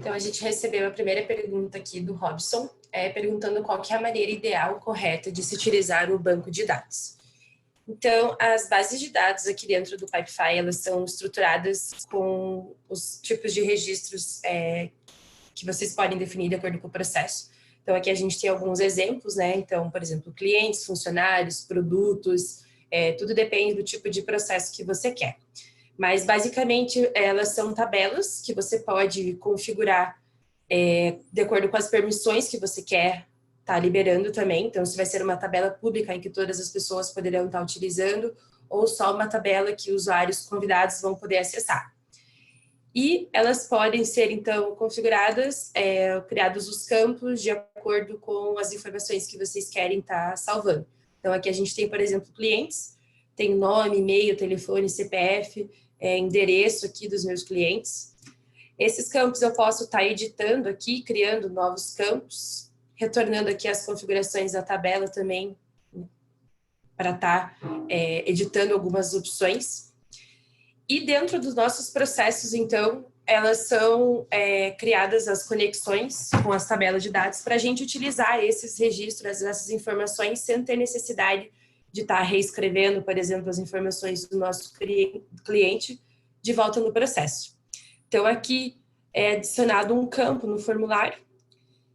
Então, a gente recebeu a primeira pergunta aqui do Robson, perguntando qual que é a maneira ideal, correta de se utilizar o banco de dados. Então, as bases de dados aqui dentro do Pipefy, elas são estruturadas com os tipos de registros que vocês podem definir de acordo com o processo. Então, aqui a gente tem alguns exemplos, né? Então, por exemplo, clientes, funcionários, produtos, tudo depende do tipo de processo que você quer. Mas, basicamente, elas são tabelas que você pode configurar de acordo com as permissões que você quer estar liberando também. Então, se vai ser uma tabela pública em que todas as pessoas poderão estar utilizando, ou só uma tabela que usuários convidados vão poder acessar. E elas podem ser, então, configuradas, criados os campos de acordo com as informações que vocês querem estar salvando. Então, aqui a gente tem, por exemplo, clientes, tem nome, e-mail, telefone, CPF, endereço aqui dos meus clientes. Esses campos eu posso estar editando aqui, criando novos campos, retornando aqui as configurações da tabela também, para estar editando algumas opções. E dentro dos nossos processos, então, elas são criadas as conexões com as tabelas de dados para a gente utilizar esses registros, essas informações, sem ter necessidade de estar reescrevendo, por exemplo, as informações do nosso cliente de volta no processo. Então, aqui é adicionado um campo no formulário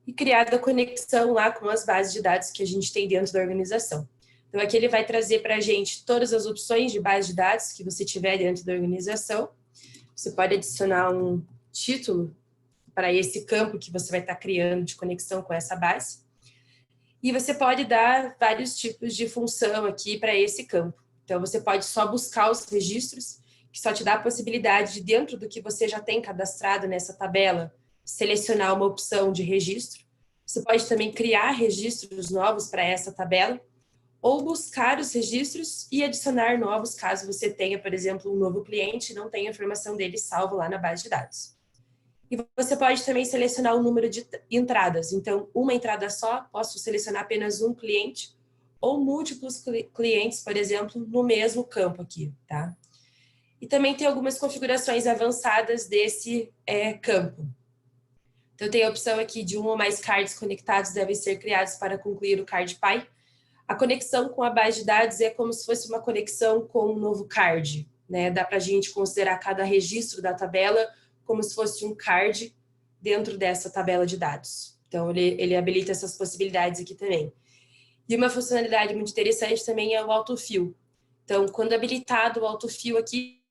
e criada a conexão lá com as bases de dados que a gente tem dentro da organização. Então, aqui ele vai trazer para a gente todas as opções de base de dados que você tiver dentro da organização. Você pode adicionar um título para esse campo que você vai estar criando de conexão com essa base. E você pode dar vários tipos de função aqui para esse campo. Então, você pode só buscar os registros, que só te dá a possibilidade de, dentro do que você já tem cadastrado nessa tabela, selecionar uma opção de registro. Você pode também criar registros novos para essa tabela, ou buscar os registros e adicionar novos, caso você tenha, por exemplo, um novo cliente e não tenha a informação dele salvo lá na base de dados. E você pode também selecionar o número de entradas. Então, uma entrada só, posso selecionar apenas um cliente, ou múltiplos clientes, por exemplo, no mesmo campo aqui, tá? E também tem algumas configurações avançadas desse campo. Então, tem a opção aqui de um ou mais cards conectados devem ser criados para concluir o CardPy. A conexão com a base de dados é como se fosse uma conexão com um novo card, né? Dá para a gente considerar cada registro da tabela como se fosse um card dentro dessa tabela de dados. Então, ele habilita essas possibilidades aqui também. E uma funcionalidade muito interessante também é o autofill. Então, quando habilitado o autofill aqui,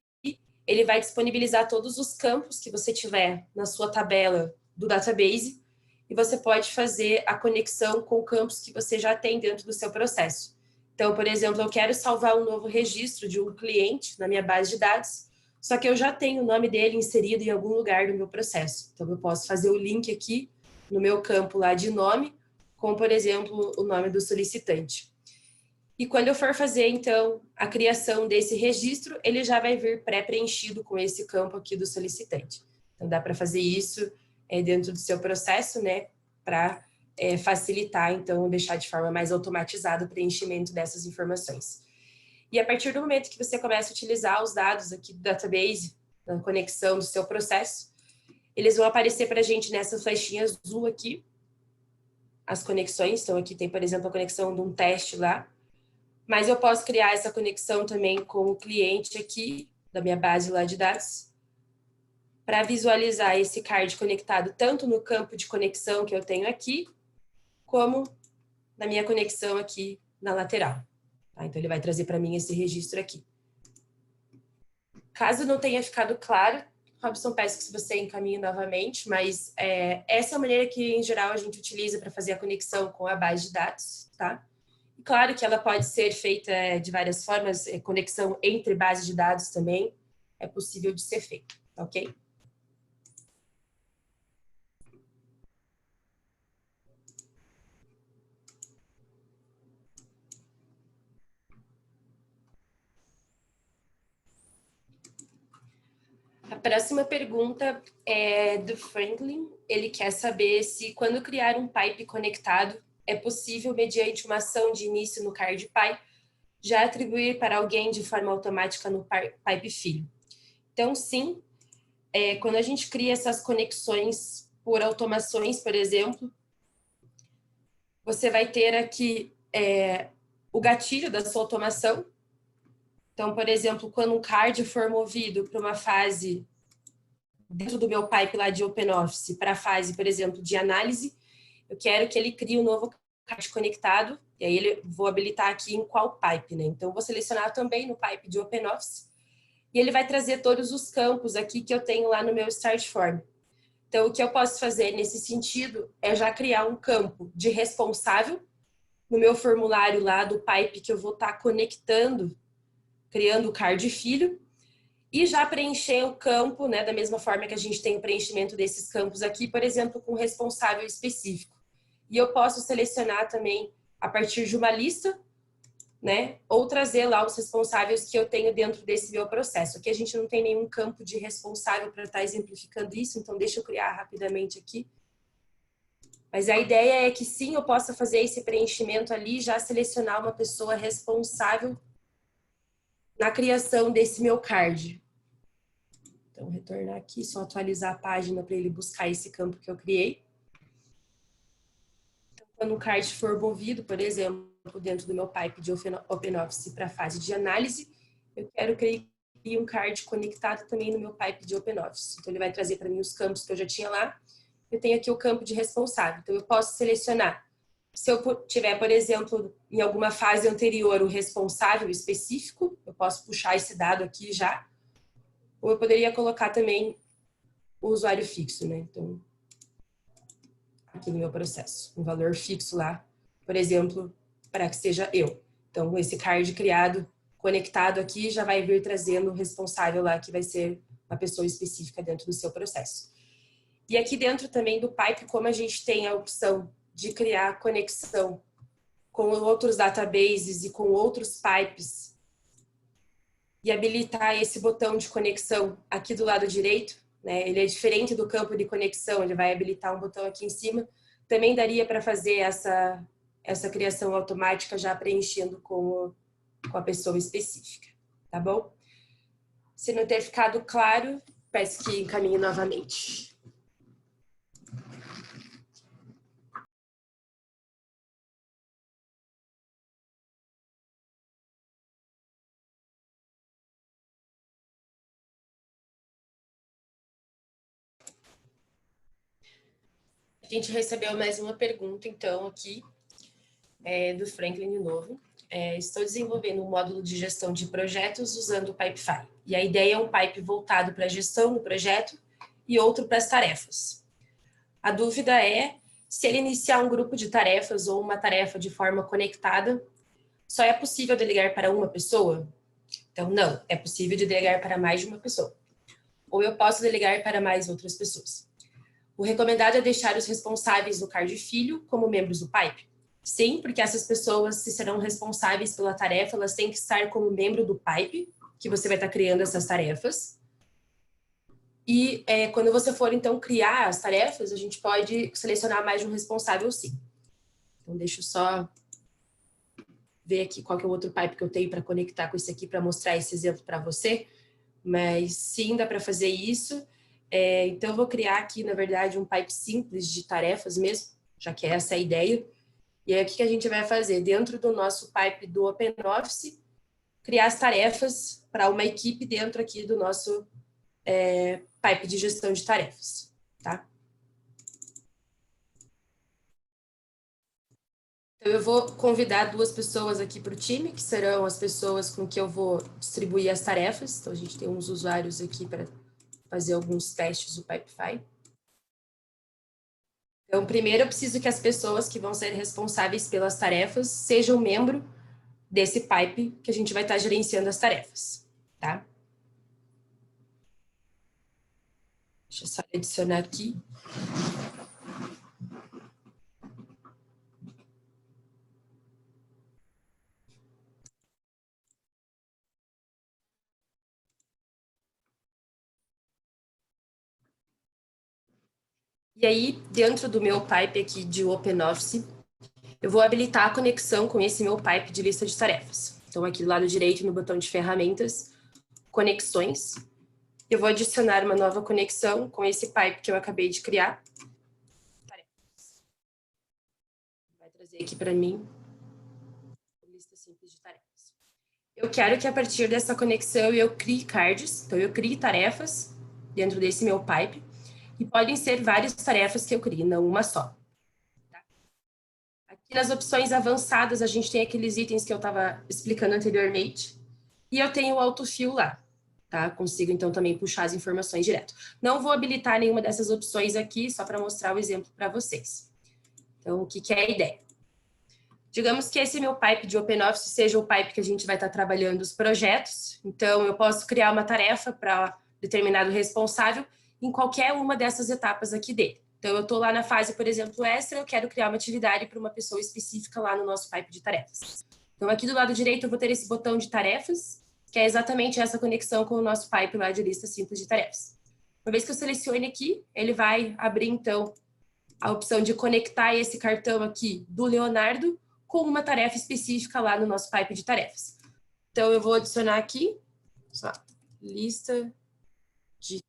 ele vai disponibilizar todos os campos que você tiver na sua tabela do database, e você pode fazer a conexão com campos que você já tem dentro do seu processo. Então, por exemplo, eu quero salvar um novo registro de um cliente na minha base de dados, só que eu já tenho o nome dele inserido em algum lugar do meu processo. Então, eu posso fazer o link aqui no meu campo lá de nome, com, por exemplo, o nome do solicitante. E quando eu for fazer, então, a criação desse registro, ele já vai vir pré-preenchido com esse campo aqui do solicitante. Então, dá para fazer isso dentro do seu processo, né, para facilitar, então, deixar de forma mais automatizada o preenchimento dessas informações. E a partir do momento que você começa a utilizar os dados aqui do database, na conexão do seu processo, eles vão aparecer para a gente nessa flechinha azul aqui, as conexões. Então, aqui tem, por exemplo, a conexão de um teste lá, mas eu posso criar essa conexão também com o cliente aqui, da minha base lá de dados, para visualizar esse card conectado tanto no campo de conexão que eu tenho aqui, como na minha conexão aqui na lateral. Tá? Então, ele vai trazer para mim esse registro aqui. Caso não tenha ficado claro, Robson, peço que você encaminhe novamente, mas essa é a maneira que, em geral, a gente utiliza para fazer a conexão com a base de dados, tá? E claro que ela pode ser feita de várias formas, conexão entre bases de dados também é possível de ser feito, ok? A próxima pergunta é do Franklin. Ele quer saber se, quando criar um pipe conectado, é possível, mediante uma ação de início no CardPy, já atribuir para alguém de forma automática no pipe filho. Então, sim, quando a gente cria essas conexões por automações, por exemplo, você vai ter aqui o gatilho da sua automação. Então, por exemplo, quando um card for movido para uma fase dentro do meu pipe lá de OpenOffice, para a fase, por exemplo, de análise, eu quero que ele crie um novo card conectado, e aí vou habilitar aqui em qual pipe, né? Então, vou selecionar também no pipe de OpenOffice, e ele vai trazer todos os campos aqui que eu tenho lá no meu Start Form. Então, o que eu posso fazer nesse sentido é já criar um campo de responsável no meu formulário lá do pipe que eu vou estar conectando, criando o card filho, e já preencher o campo, né, da mesma forma que a gente tem o preenchimento desses campos aqui, por exemplo, com responsável específico. E eu posso selecionar também a partir de uma lista, né, ou trazer lá os responsáveis que eu tenho dentro desse meu processo. Aqui a gente não tem nenhum campo de responsável para estar exemplificando isso, então deixa eu criar rapidamente aqui. Mas a ideia é que sim, eu possa fazer esse preenchimento ali, já selecionar uma pessoa responsável na criação desse meu card. Então, retornar aqui, só atualizar a página para ele buscar esse campo que eu criei. Então, quando o card for movido, por exemplo, dentro do meu pipe de OpenOffice para a fase de análise, eu quero criar um card conectado também no meu pipe de OpenOffice. Então, ele vai trazer para mim os campos que eu já tinha lá. Eu tenho aqui o campo de responsável. Então, eu posso selecionar. Se eu tiver, por exemplo, em alguma fase anterior, o responsável específico, eu posso puxar esse dado aqui já. Ou eu poderia colocar também o usuário fixo, né? Então, aqui no meu processo, um valor fixo lá, por exemplo, para que seja eu. Então, esse card criado, conectado aqui, já vai vir trazendo o responsável lá, que vai ser uma pessoa específica dentro do seu processo. E aqui dentro também do pipe, como a gente tem a opção de criar conexão com outros databases e com outros pipes, e habilitar esse botão de conexão aqui do lado direito, né? Ele é diferente do campo de conexão, ele vai habilitar um botão aqui em cima. Também daria para fazer essa criação automática já preenchendo com a pessoa específica, tá bom? Se não ter ficado claro, peço que encaminhe novamente. A gente recebeu mais uma pergunta, então, aqui, do Franklin de novo. Estou desenvolvendo um módulo de gestão de projetos usando o Pipefy. E a ideia é um pipe voltado para a gestão do projeto e outro para as tarefas. A dúvida é se ele iniciar um grupo de tarefas ou uma tarefa de forma conectada, só é possível delegar para uma pessoa? Então, não, é possível de delegar para mais de uma pessoa. Ou eu posso delegar para mais outras pessoas. O recomendado é deixar os responsáveis do card filho como membros do pipe. Sim, porque essas pessoas, se serão responsáveis pela tarefa, elas têm que estar como membro do pipe, que você vai estar criando essas tarefas. E quando você for, então, criar as tarefas, a gente pode selecionar mais de um responsável, sim. Então, deixa eu só ver aqui qual que é o outro pipe que eu tenho para conectar com esse aqui, para mostrar esse exemplo para você. Mas, sim, dá para fazer isso. Então, eu vou criar aqui, na verdade, um pipe simples de tarefas mesmo, já que essa é a ideia. E aí, o que a gente vai fazer? Dentro do nosso pipe do OpenOffice, criar as tarefas para uma equipe dentro aqui do nosso pipe de gestão de tarefas, tá? Então, eu vou convidar 2 pessoas aqui para o time, que serão as pessoas com que eu vou distribuir as tarefas. Então, a gente tem uns usuários aqui para fazer alguns testes do Pipefy. Então, primeiro eu preciso que as pessoas que vão ser responsáveis pelas tarefas sejam membro desse pipe que a gente vai estar gerenciando as tarefas, tá? Deixa eu só adicionar aqui. E aí, dentro do meu pipe aqui de OpenOffice, eu vou habilitar a conexão com esse meu pipe de lista de tarefas. Então, aqui do lado direito, no botão de ferramentas, conexões, eu vou adicionar uma nova conexão com esse pipe que eu acabei de criar. dizer aqui para mim, lista simples de tarefas. Eu quero que a partir dessa conexão eu crie cards, então eu crie tarefas dentro desse meu pipe, e podem ser várias tarefas que eu crie, não uma só. Tá? Aqui nas opções avançadas, a gente tem aqueles itens que eu estava explicando anteriormente, e eu tenho o autofill lá. Tá? Consigo, então, também puxar as informações direto. Não vou habilitar nenhuma dessas opções aqui, só para mostrar o exemplo para vocês. Então, o que é a ideia? Digamos que esse meu pipe de OpenOffice seja o pipe que a gente vai estar trabalhando os projetos. Então, eu posso criar uma tarefa para determinado responsável em qualquer uma dessas etapas aqui dele. Então, eu estou lá na fase, por exemplo, extra, eu quero criar uma atividade para uma pessoa específica lá no nosso pipe de tarefas. Então, aqui do lado direito, eu vou ter esse botão de tarefas, que é exatamente essa conexão com o nosso pipe lá de lista simples de tarefas. Uma vez que eu selecione aqui, ele vai abrir, então, a opção de conectar esse cartão aqui do Leonardo com uma tarefa específica lá no nosso pipe de tarefas. Então, eu vou adicionar aqui, só, lista de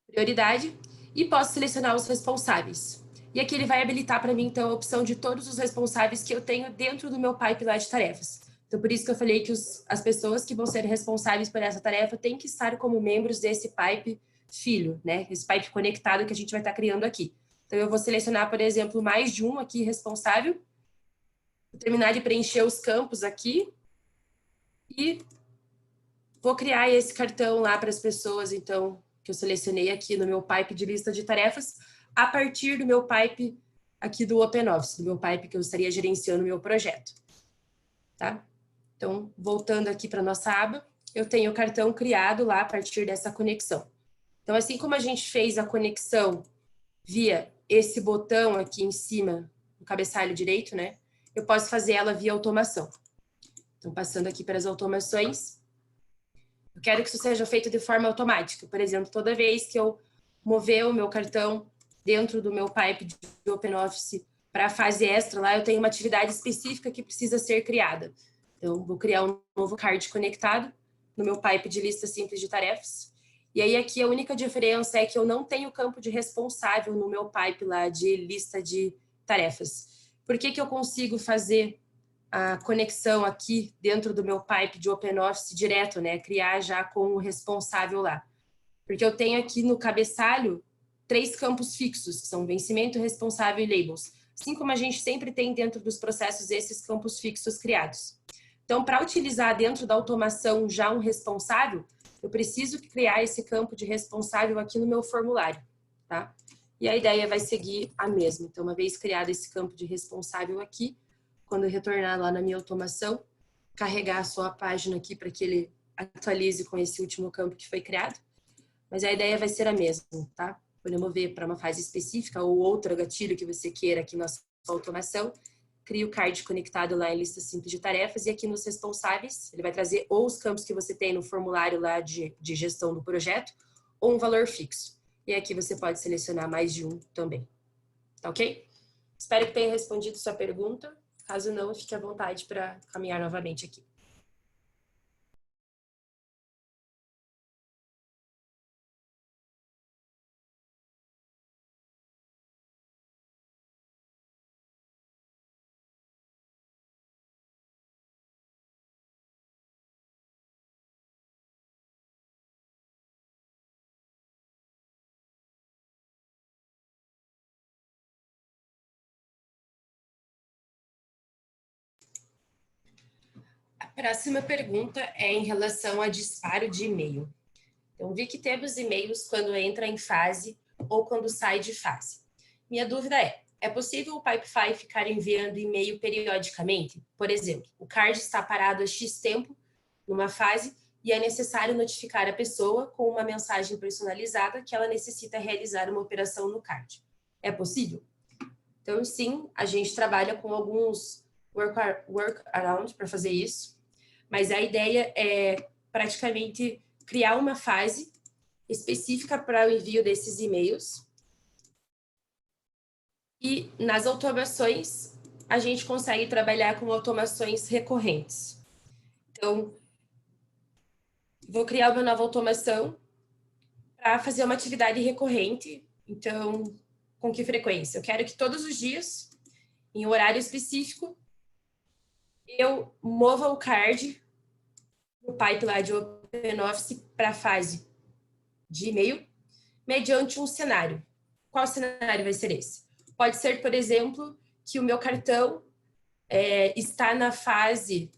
prioridade, e posso selecionar os responsáveis. E aqui ele vai habilitar para mim, então, a opção de todos os responsáveis que eu tenho dentro do meu pipe lá de tarefas. Então, por isso que eu falei que as pessoas que vão ser responsáveis por essa tarefa têm que estar como membros desse pipe filho, né? Esse pipe conectado que a gente vai estar criando aqui. Então, eu vou selecionar, por exemplo, mais de um aqui responsável. Vou terminar de preencher os campos aqui. E vou criar esse cartão lá para as pessoas, então, que eu selecionei aqui no meu pipe de lista de tarefas, a partir do meu pipe aqui do OpenOffice, do meu pipe que eu estaria gerenciando o meu projeto. Tá? Então, voltando aqui para a nossa aba, eu tenho o cartão criado lá a partir dessa conexão. Então, assim como a gente fez a conexão via esse botão aqui em cima, no cabeçalho direito, né? Eu posso fazer ela via automação. Então, passando aqui para as automações, eu quero que isso seja feito de forma automática. Por exemplo, toda vez que eu mover o meu cartão dentro do meu pipe de OpenOffice para a fase extra, lá eu tenho uma atividade específica que precisa ser criada. Então, vou criar um novo card conectado no meu pipe de lista simples de tarefas. E aí, aqui, a única diferença é que eu não tenho campo de responsável no meu pipe lá de lista de tarefas. Por que eu consigo fazer a conexão aqui dentro do meu pipe de OpenOffice direto, né? Criar já com o responsável lá. Porque eu tenho aqui no cabeçalho 3 campos fixos, que são vencimento, responsável e labels. Assim como a gente sempre tem dentro dos processos esses campos fixos criados. Então, para utilizar dentro da automação já um responsável, eu preciso criar esse campo de responsável aqui no meu formulário, tá? E a ideia vai seguir a mesma. Então, uma vez criado esse campo de responsável aqui, quando eu retornar lá na minha automação, carregar só a página aqui para que ele atualize com esse último campo que foi criado. Mas a ideia vai ser a mesma, tá? Quando eu mover para uma fase específica ou outro gatilho que você queira aqui na sua automação, cria o card conectado lá em lista simples de tarefas e aqui nos responsáveis, ele vai trazer ou os campos que você tem no formulário lá de gestão do projeto ou um valor fixo. E aqui você pode selecionar mais de um também. Tá ok? Espero que tenha respondido sua pergunta. Caso não, fique à vontade para caminhar novamente aqui. A próxima pergunta é em relação a disparo de e-mail. Então, vi que temos e-mails quando entra em fase ou quando sai de fase. Minha dúvida é possível o Pipefy ficar enviando e-mail periodicamente? Por exemplo, o card está parado há X tempo numa fase e é necessário notificar a pessoa com uma mensagem personalizada que ela necessita realizar uma operação no card. É possível? Então, sim, a gente trabalha com alguns workaround para fazer isso, mas a ideia é praticamente criar uma fase específica para o envio desses e-mails. E nas automações, a gente consegue trabalhar com automações recorrentes. Então, vou criar uma nova automação para fazer uma atividade recorrente. Então, com que frequência? Eu quero que todos os dias em horário específico, eu mova o card no pipe lá de OpenOffice para a fase de e-mail, mediante um cenário. Qual cenário vai ser esse? Pode ser, por exemplo, que o meu cartão está na fase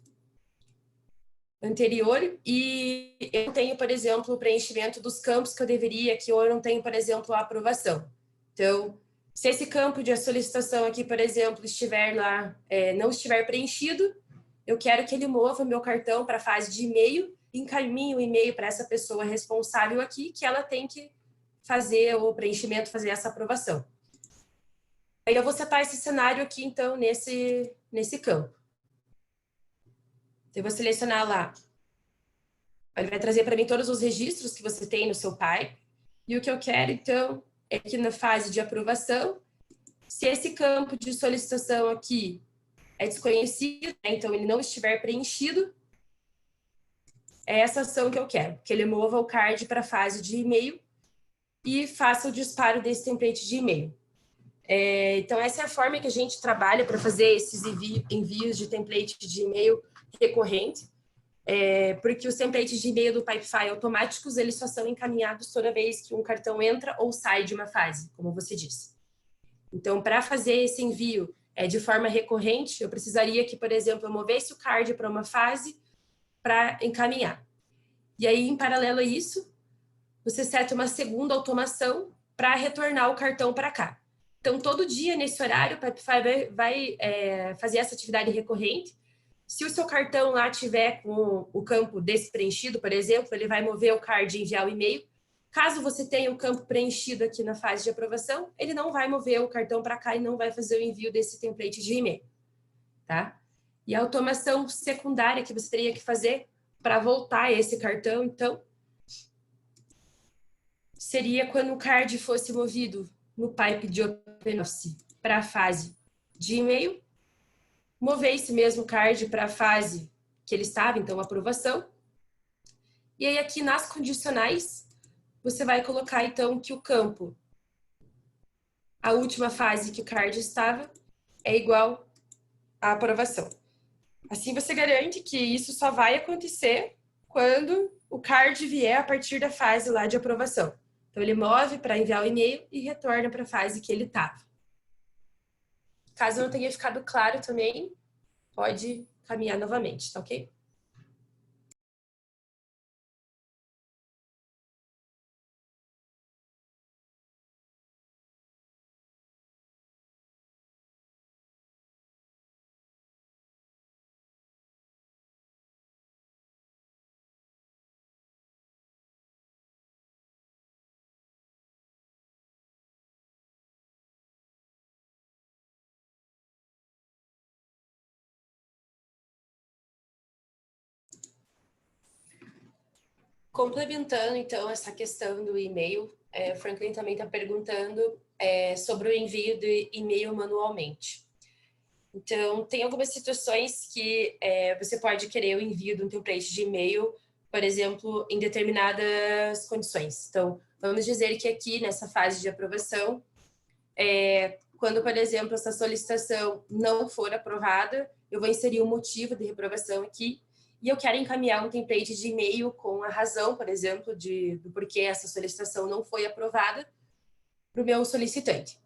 anterior e eu tenho, por exemplo, o preenchimento dos campos que eu deveria, que eu não tenho, por exemplo, a aprovação. Então, se esse campo de solicitação aqui, por exemplo, estiver lá, não estiver preenchido, eu quero que ele mova o meu cartão para a fase de e-mail, encaminhe o e-mail para essa pessoa responsável aqui, que ela tem que fazer o preenchimento, fazer essa aprovação. Aí eu vou setar esse cenário aqui, então, nesse campo. Então, eu vou selecionar lá. Ele vai trazer para mim todos os registros que você tem no seu pipe. E o que eu quero, então, é que na fase de aprovação, se esse campo de solicitação aqui é desconhecido, né, então ele não estiver preenchido, é essa ação que eu quero, que ele mova o card para a fase de e-mail e faça o disparo desse template de e-mail. Então, essa é a forma que a gente trabalha para fazer esses envios de template de e-mail recorrente, porque os templates de e-mail do Pipefy automáticos, eles só são encaminhados toda vez que um cartão entra ou sai de uma fase, como você disse. Então, para fazer esse envio de forma recorrente, eu precisaria que, por exemplo, eu movesse o card para uma fase para encaminhar. E aí, em paralelo a isso, você seta uma segunda automação para retornar o cartão para cá. Então, todo dia, nesse horário, o Pipefy vai fazer essa atividade recorrente. Se o seu cartão lá tiver com o campo despreenchido, por exemplo, ele vai mover o card e enviar o e-mail. Caso você tenha o campo preenchido aqui na fase de aprovação, ele não vai mover o cartão para cá e não vai fazer o envio desse template de e-mail, tá? E a automação secundária que você teria que fazer para voltar esse cartão, então, seria quando o card fosse movido no pipe de OpenOffice para a fase de e-mail, mover esse mesmo card para a fase que ele estava, então, aprovação. E aí, aqui nas condicionais, você vai colocar, então, que o campo, a última fase que o card estava, é igual à aprovação. Assim, você garante que isso só vai acontecer quando o card vier a partir da fase lá de aprovação. Então, ele move para enviar o e-mail e retorna para a fase que ele estava. Caso não tenha ficado claro também, pode caminhar novamente, tá ok? Complementando, então, essa questão do e-mail, o Franklin também está perguntando sobre o envio do e-mail manualmente. Então, tem algumas situações que você pode querer o envio de um template de e-mail, por exemplo, em determinadas condições. Então, vamos dizer que aqui, nessa fase de aprovação, quando, por exemplo, essa solicitação não for aprovada, eu vou inserir um motivo de reprovação aqui, e eu quero encaminhar um template de e-mail com a razão, por exemplo, do porquê essa solicitação não foi aprovada para o meu solicitante.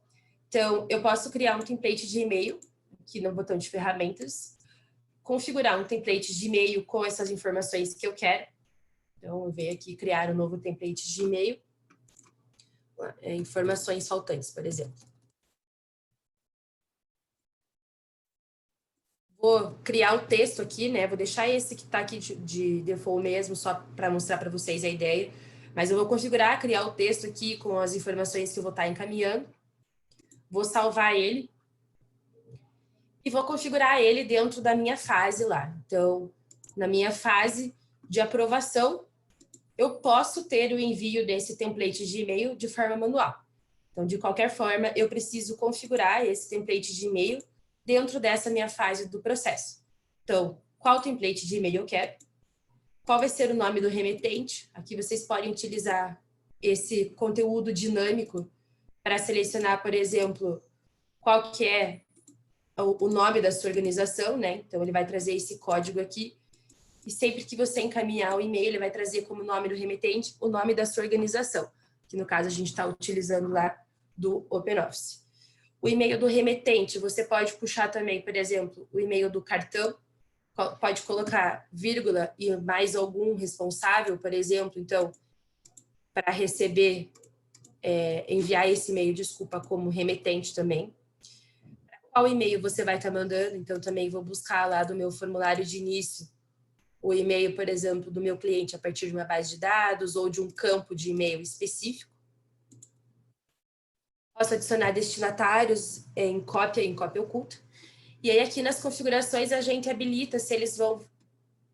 Então, eu posso criar um template de e-mail, aqui no botão de ferramentas, configurar um template de e-mail com essas informações que eu quero. Então, eu venho aqui criar um novo template de e-mail, informações faltantes, por exemplo. Vou criar um texto aqui, né? Vou deixar esse que está aqui de default mesmo, só para mostrar para vocês a ideia. Mas eu vou configurar, criar o texto aqui com as informações que eu vou estar encaminhando. Vou salvar ele. E vou configurar ele dentro da minha fase lá. Então, na minha fase de aprovação, eu posso ter o envio desse template de e-mail de forma manual. Então, de qualquer forma, eu preciso configurar esse template de e-mail dentro dessa minha fase do processo. Então, qual template de e-mail eu quero? Qual vai ser o nome do remetente? Aqui vocês podem utilizar esse conteúdo dinâmico para selecionar, por exemplo, qual que é o nome da sua organização, né? Então, ele vai trazer esse código aqui. E sempre que você encaminhar o e-mail, ele vai trazer como nome do remetente o nome da sua organização, que no caso a gente está utilizando lá do OpenOffice. O e-mail do remetente, você pode puxar também, por exemplo, o e-mail do cartão, pode colocar vírgula e mais algum responsável, por exemplo, então, para receber, enviar esse e-mail, desculpa, como remetente também. Qual e-mail você vai estar mandando, então também vou buscar lá do meu formulário de início o e-mail, por exemplo, do meu cliente a partir de uma base de dados ou de um campo de e-mail específico. Posso adicionar destinatários em cópia oculta. E aí aqui nas configurações a gente habilita se eles vão,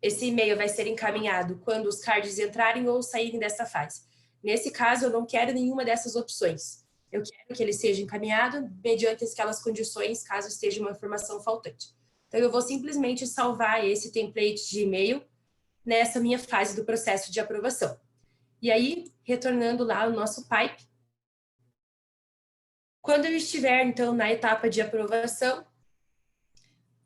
esse e-mail vai ser encaminhado quando os cards entrarem ou saírem dessa fase. Nesse caso eu não quero nenhuma dessas opções. Eu quero que ele seja encaminhado mediante aquelas condições, caso esteja uma informação faltante. Então, eu vou simplesmente salvar esse template de e-mail nessa minha fase do processo de aprovação. E aí, retornando lá o nosso pipe, quando eu estiver, então, na etapa de aprovação,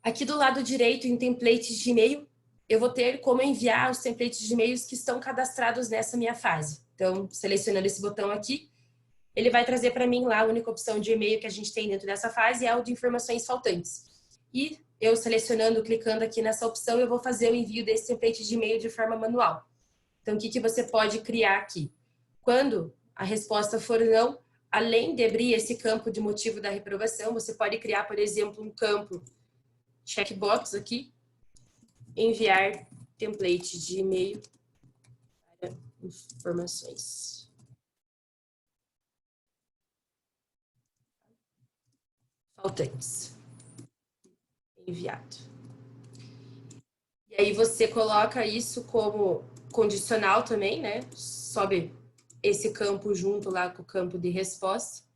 aqui do lado direito, em templates de e-mail, eu vou ter como enviar os templates de e-mails que estão cadastrados nessa minha fase. Então, selecionando esse botão aqui, ele vai trazer para mim lá a única opção de e-mail que a gente tem dentro dessa fase é o de informações faltantes. E eu selecionando, clicando aqui nessa opção, eu vou fazer o envio desse template de e-mail de forma manual. Então, o que você pode criar aqui? Quando a resposta for não, além de abrir esse campo de motivo da reprovação, você pode criar, por exemplo, um campo checkbox aqui, enviar template de e-mail para informações faltantes. Enviado. E aí você coloca isso como condicional também, né? Sobe esse campo junto lá com o campo de resposta.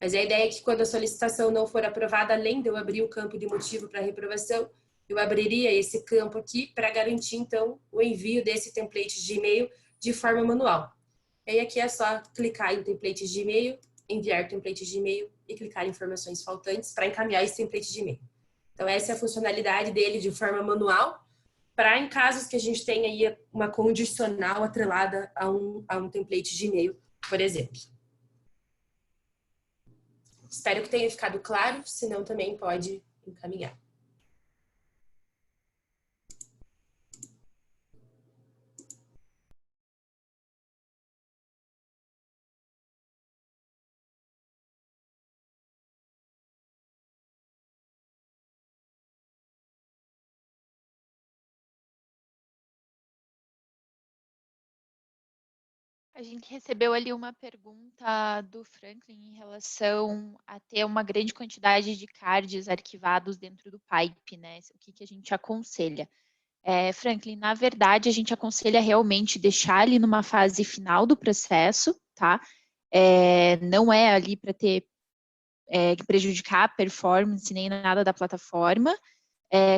Mas a ideia é que quando a solicitação não for aprovada, além de eu abrir o campo de motivo para reprovação, eu abriria esse campo aqui para garantir, então, o envio desse template de e-mail de forma manual. E aí aqui é só clicar em template de e-mail, enviar template de e-mail e clicar em informações faltantes para encaminhar esse template de e-mail. Então, essa é a funcionalidade dele de forma manual, para em casos que a gente tenha aí uma condicional atrelada a um template de e-mail, por exemplo. Espero que tenha ficado claro, senão também pode encaminhar. A gente recebeu ali uma pergunta do Franklin em relação a ter uma grande quantidade de cards arquivados dentro do pipe, né? O que a gente aconselha? Franklin, na verdade, a gente aconselha realmente deixar ali numa fase final do processo, tá? Não é ali para ter que prejudicar a performance nem nada da plataforma.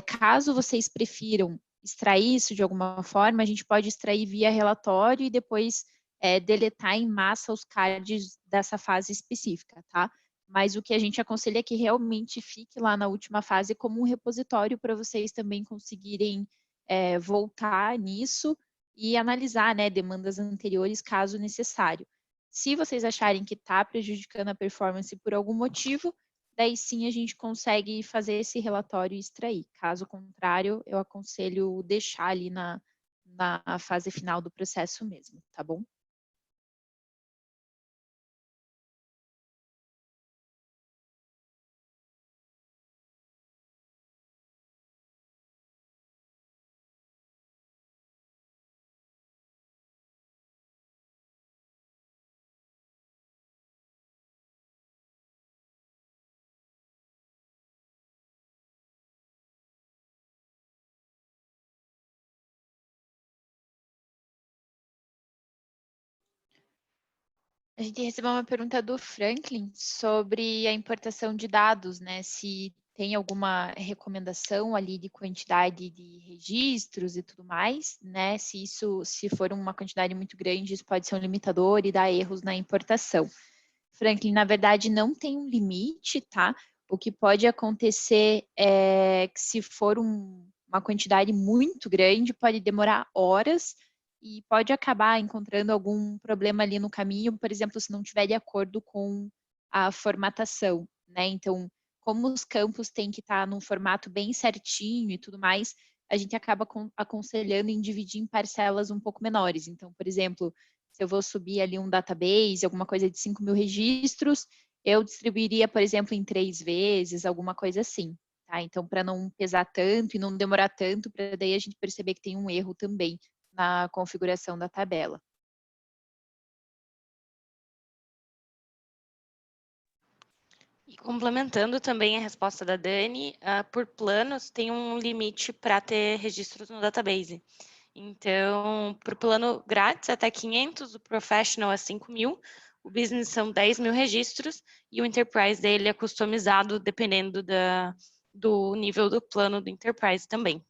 Caso vocês prefiram extrair isso de alguma forma, a gente pode extrair via relatório e depois deletar em massa os cards dessa fase específica, tá? Mas o que a gente aconselha é que realmente fique lá na última fase como um repositório para vocês também conseguirem voltar nisso e analisar, né, demandas anteriores, caso necessário. Se vocês acharem que está prejudicando a performance por algum motivo, daí sim a gente consegue fazer esse relatório e extrair. Caso contrário, eu aconselho deixar ali na fase final do processo mesmo, tá bom? A gente recebeu uma pergunta do Franklin sobre a importação de dados, né? Se tem alguma recomendação ali de quantidade de registros e tudo mais, né? Se for uma quantidade muito grande, isso pode ser um limitador e dar erros na importação. Franklin, na verdade, não tem um limite, tá? O que pode acontecer é que se for uma quantidade muito grande, pode demorar horas e pode acabar encontrando algum problema ali no caminho, por exemplo, se não tiver de acordo com a formatação, né? Então, como os campos têm que estar num formato bem certinho e tudo mais, a gente acaba aconselhando em dividir em parcelas um pouco menores. Então, por exemplo, se eu vou subir ali um database, alguma coisa de 5.000 registros, eu distribuiria, por exemplo, em 3 vezes, alguma coisa assim. Tá? Então, para não pesar tanto e não demorar tanto, para daí a gente perceber que tem um erro também na configuração da tabela. E complementando também a resposta da Dani, por planos tem um limite para ter registros no database. Então, para o plano grátis até 500, o Professional é 5.000, o Business são 10.000 registros e o Enterprise dele é customizado dependendo do nível do plano do Enterprise também.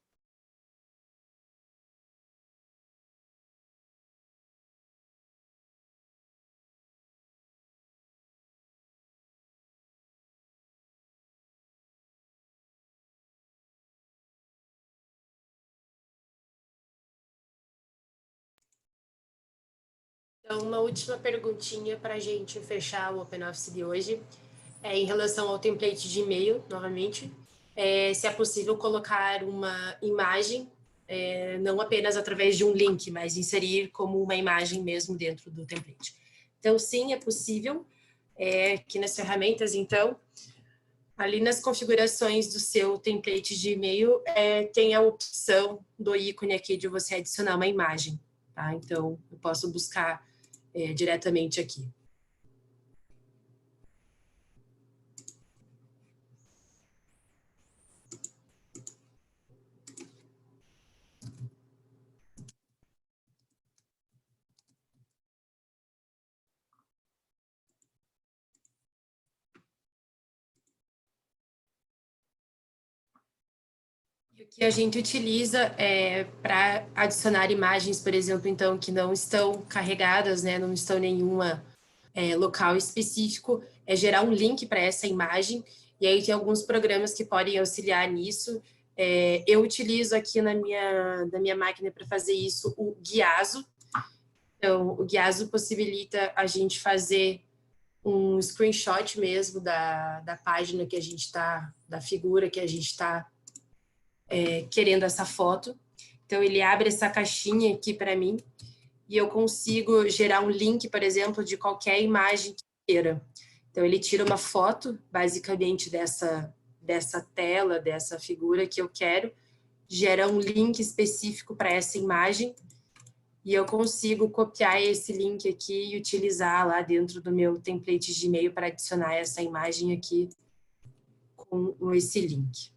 Então, uma última perguntinha para a gente fechar o Open Office de hoje, em relação ao template de e-mail, novamente, se é possível colocar uma imagem, não apenas através de um link, mas inserir como uma imagem mesmo dentro do template. Então, sim, é possível. Aqui nas ferramentas, então, ali nas configurações do seu template de e-mail, tem a opção do ícone aqui de você adicionar uma imagem, tá? Então, eu posso buscar diretamente aqui. E o que a gente utiliza para adicionar imagens, por exemplo, então, que não estão carregadas, né, não estão em nenhuma local específico, é gerar um link para essa imagem, e aí tem alguns programas que podem auxiliar nisso. Eu utilizo aqui na minha máquina para fazer isso o Guiazo. Então, o Guiazo possibilita a gente fazer um screenshot mesmo da página que a gente está, da figura que a gente está querendo essa foto. Então, ele abre essa caixinha aqui para mim e eu consigo gerar um link, por exemplo, de qualquer imagem que queira. Então, ele tira uma foto, basicamente, dessa tela, dessa figura que eu quero, gera um link específico para essa imagem e eu consigo copiar esse link aqui e utilizar lá dentro do meu template de e-mail para adicionar essa imagem aqui com esse link.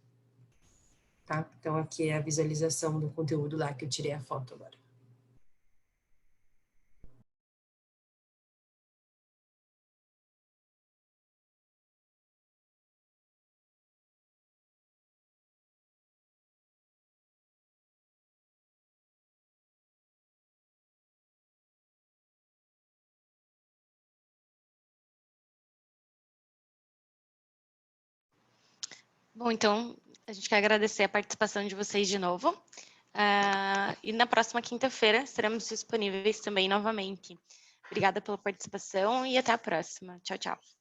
Tá? Então, aqui é a visualização do conteúdo lá que eu tirei a foto agora. Bom, então, a gente quer agradecer a participação de vocês de novo. E na próxima quinta-feira estaremos disponíveis também novamente. Obrigada pela participação e até a próxima. Tchau, tchau.